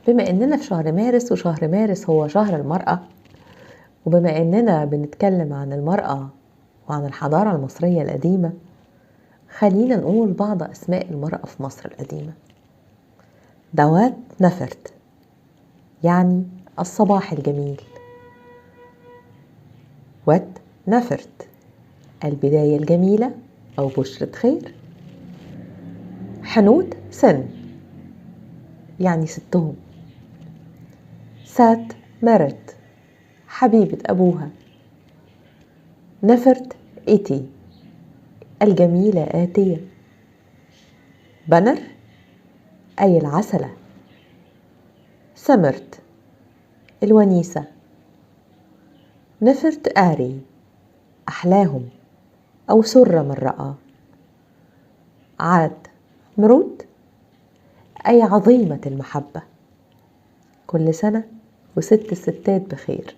بما إننا في شهر مارس، وشهر مارس هو شهر المرأة، وبما إننا بنتكلم عن المرأة وعن الحضارة المصرية القديمة، خلينا نقول بعض أسماء المرأة في مصر القديمة. دوات نفرت يعني الصباح الجميل. وات نفرت البداية الجميلة أو بشرة خير. حنوت سن يعني ستهم. سات مرت حبيبة أبوها. نفرت إتي الجميلة آتية. بنر أي العسلة. سمرت الونيسة. نفرت آري أحلاهم أو سر من رأى. عاد مرود أي عظيمة المحبة. كل سنة وست الستات بخير.